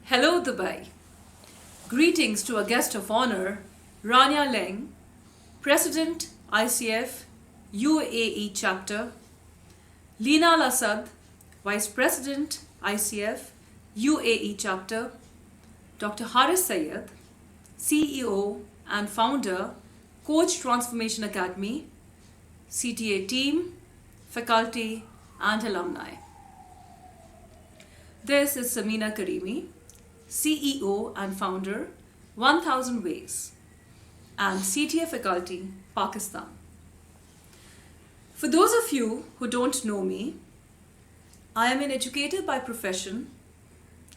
Hello Dubai. Greetings to a guest of honor, Rania Leng, President ICF UAE Chapter, Lina Lasad, Vice President ICF UAE Chapter, Dr. Haris Sayed, CEO and founder, Coach Transformation Academy, CTA team, faculty and alumni. This is Samina Karimi, CEO and founder, 1000 Ways, and CTA faculty, Pakistan. For those of you who don't know me, I am an educator by profession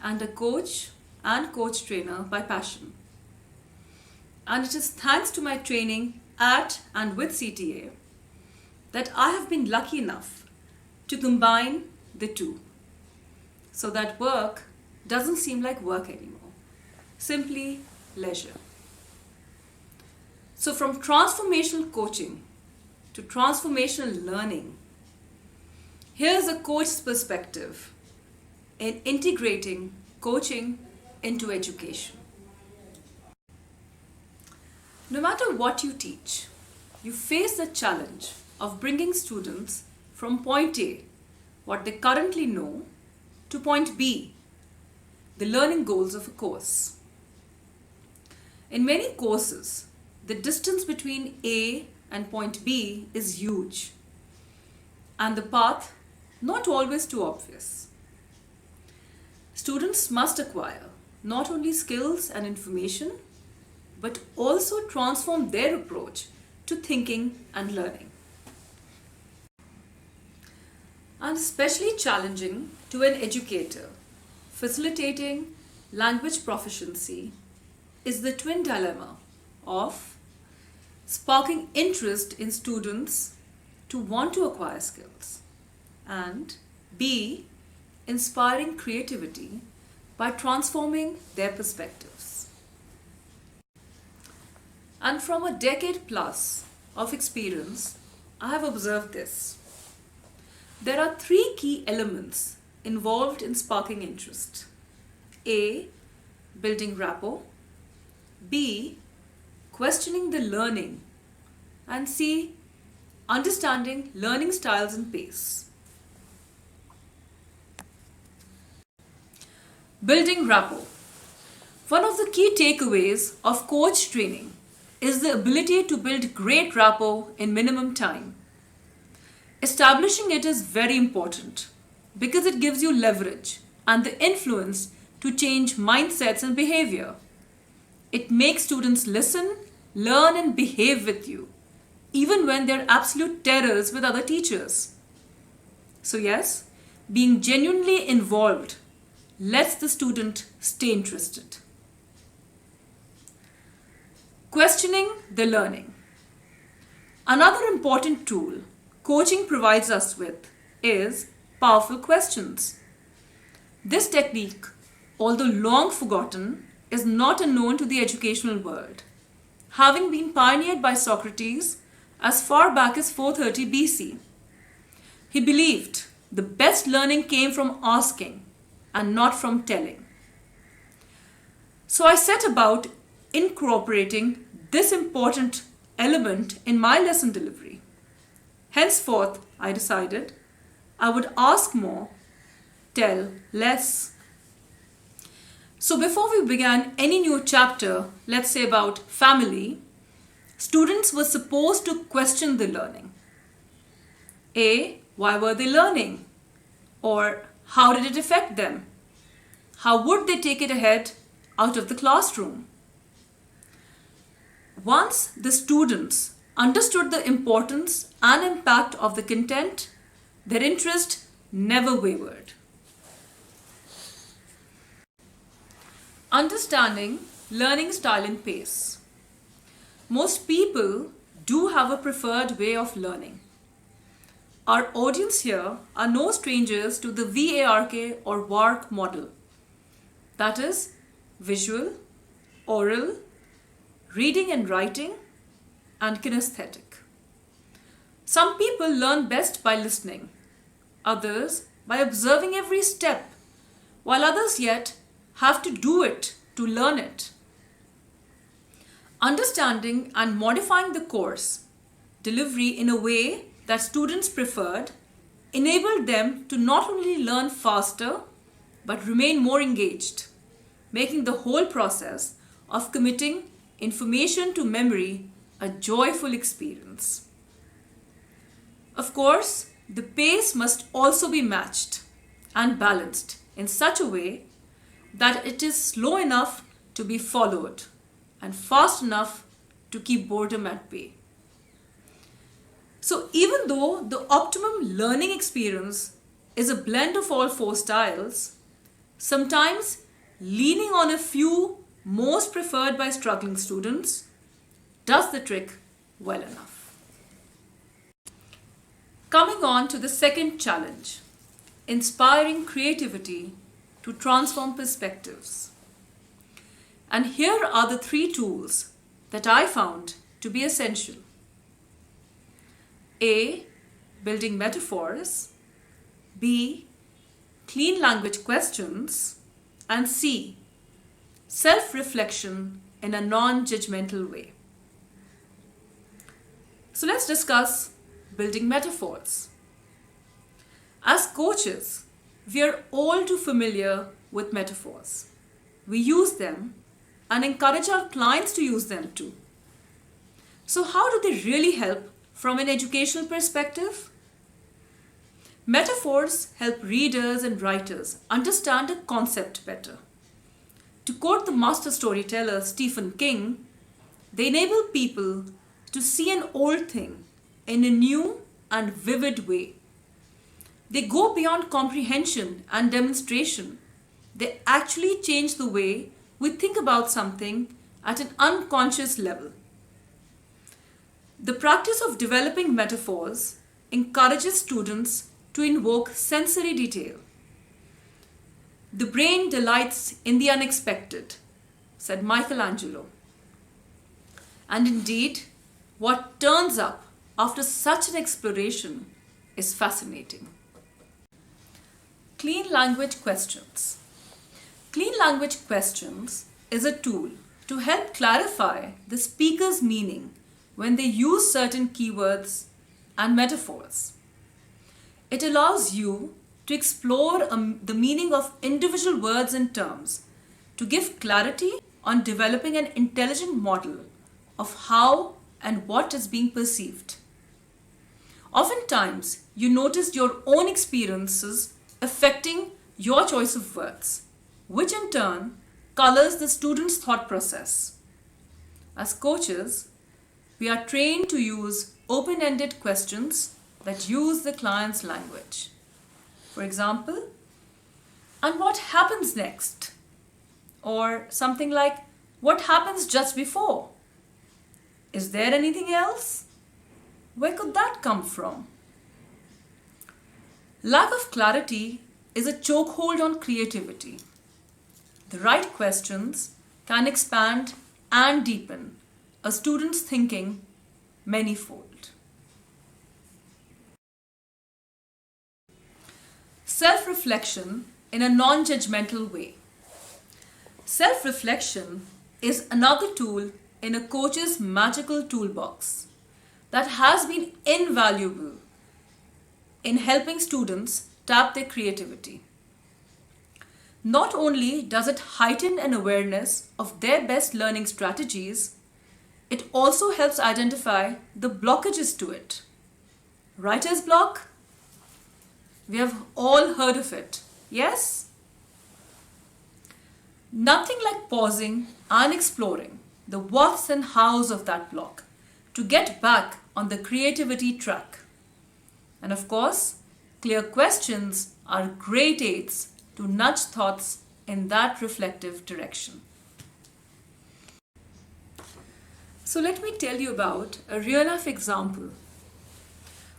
and a coach and coach trainer by passion. And it is thanks to my training at and with CTA that I have been lucky enough to combine the two, so that work doesn't seem like work anymore, simply leisure. So from transformational coaching to transformational learning, here's a coach's perspective in integrating coaching into education. No matter what you teach, you face the challenge of bringing students from point A, what they currently know, to point B, the learning goals of a course. In many courses, the distance between A and point B is huge, and the path not always too obvious. Students must acquire not only skills and information, but also transform their approach to thinking and learning. And especially challenging to an educator facilitating language proficiency is the twin dilemma of sparking interest in students to want to acquire skills, and B, inspiring creativity by transforming their perspectives. And from a decade plus of experience, I have observed this. There are three key elements involved in sparking interest. A, building rapport. B, questioning the learning. And C, understanding learning styles and pace. Building rapport. One of the key takeaways of coach training is the ability to build great rapport in minimum time. Establishing it is very important because it gives you leverage and the influence to change mindsets and behavior. It makes students listen, learn and behave with you, even when they're absolute terrors with other teachers. So yes, being genuinely involved lets the student stay interested. Questioning the learning. Another important tool coaching provides us with is powerful questions. This technique, although long forgotten, is not unknown to the educational world, having been pioneered by Socrates as far back as 430 BC. He believed the best learning came from asking and not from telling. So I set about incorporating this important element in my lesson delivery. Henceforth, I decided I would ask more, tell less. So before we began any new chapter, let's say about family, students were supposed to question the learning. A, why were they learning? Or how did it affect them? How would they take it ahead out of the classroom? Once the students understood the importance and impact of the content, their interest never wavered. Understanding learning style and pace. Most people do have a preferred way of learning. Our audience here are no strangers to the VARK or WARK model. That is visual, oral, reading and writing, and kinesthetic. Some people learn best by listening, others by observing every step, while others yet have to do it to learn it. Understanding and modifying the course delivery in a way that students preferred enabled them to not only learn faster but remain more engaged, making the whole process of committing information to memory a joyful experience. Of course, the pace must also be matched and balanced in such a way that it is slow enough to be followed and fast enough to keep boredom at bay. So even though the optimum learning experience is a blend of all four styles, sometimes leaning on a few most preferred by struggling students does the trick well enough. Coming on to the second challenge, inspiring creativity to transform perspectives. And here are the three tools that I found to be essential. A. Building metaphors. B. Clean language questions. And C. Self-reflection in a non-judgmental way. So let's discuss building metaphors. As coaches, we are all too familiar with metaphors. We use them and encourage our clients to use them too. So how do they really help from an educational perspective? Metaphors help readers and writers understand a concept better. To quote the master storyteller Stephen King, they enable people to see an old thing in a new and vivid way. They go beyond comprehension and demonstration. They actually change the way we think about something at an unconscious level. The practice of developing metaphors encourages students to invoke sensory detail. The brain delights in the unexpected, said Michelangelo. And indeed, what turns up after such an exploration is fascinating. Clean language questions. Clean language questions is a tool to help clarify the speaker's meaning when they use certain keywords and metaphors. It allows you to explore the meaning of individual words and terms to give clarity on developing an intelligent model of how and what is being perceived. Oftentimes, you notice your own experiences affecting your choice of words, which in turn colors the student's thought process. As coaches, we are trained to use open-ended questions that use the client's language. For example, and what happens next? Or something like, what happens just before? Is there anything else? Where could that come from? Lack of clarity is a chokehold on creativity. The right questions can expand and deepen a student's thinking manyfold. Self-reflection in a non-judgmental way. Self-reflection is another tool in a coach's magical toolbox that has been invaluable in helping students tap their creativity. Not only does it heighten an awareness of their best learning strategies, it also helps identify the blockages to it. Writer's block? We have all heard of it, yes? Nothing like pausing and exploring the what's and how's of that block to get back on the creativity track. And of course, clear questions are great aids to nudge thoughts in that reflective direction. So let me tell you about a real-life example.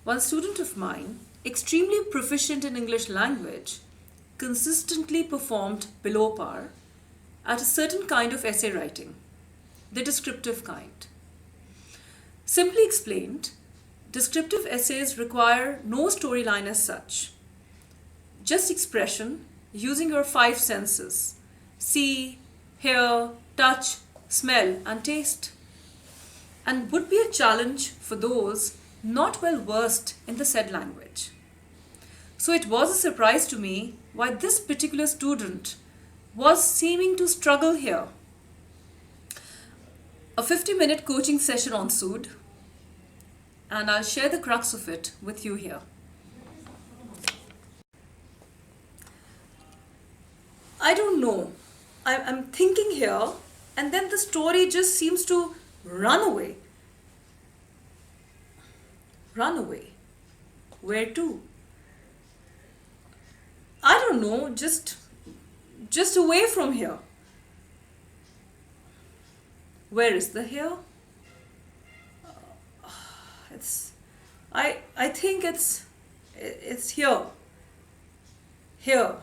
One student of mine, extremely proficient in English language, consistently performed below par at a certain kind of essay writing, the descriptive kind. Simply explained, descriptive essays require no storyline as such, just expression using your five senses, see, hear, touch, smell, and taste, and would be a challenge for those not well versed in the said language. So it was a surprise to me why this particular student was seeming to struggle here. A 50-minute coaching session ensued, and I'll share the crux of it with you here. I don't know. I'm thinking here, and then the story just seems to run away. Run away. Where to? I don't know, just away from here. Where is the here? It's I think it's here. Here.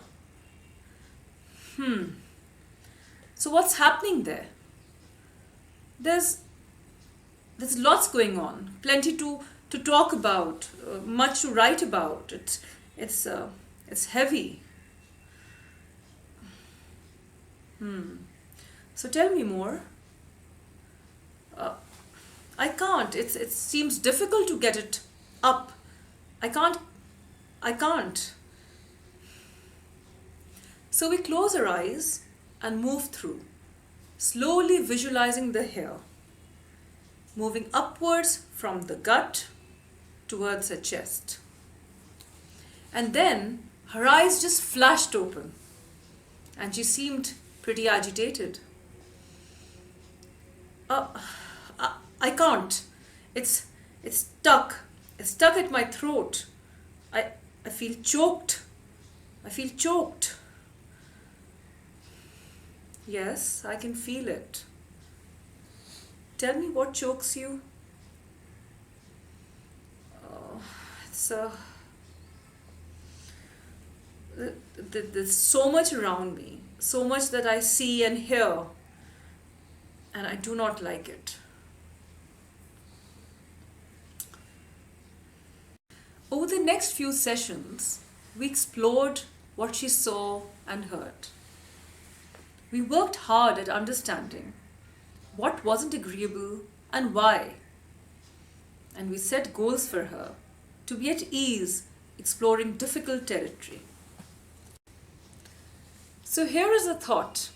So what's happening there? There's lots going on, plenty to talk about, much to write about. It's heavy. So tell me more. I can't. It seems difficult to get it up. I can't. So we close our eyes and move through, slowly visualizing the hair, moving upwards from the gut towards her chest. And then her eyes just flashed open and she seemed pretty agitated. I can't. It's stuck. It's stuck at my throat. I feel choked. I feel choked. Yes, I can feel it. Tell me what chokes you. Oh, there's so much around me, so much that I see and hear, and I do not like it. Over the next few sessions, we explored what she saw and heard. We worked hard at understanding what wasn't agreeable and why. And we set goals for her to be at ease exploring difficult territory. So here is a thought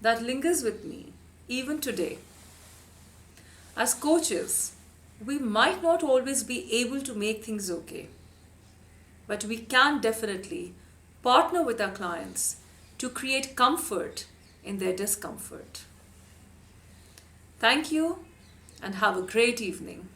that lingers with me even today. As coaches, we might not always be able to make things okay, but we can definitely partner with our clients to create comfort in their discomfort. Thank you and have a great evening.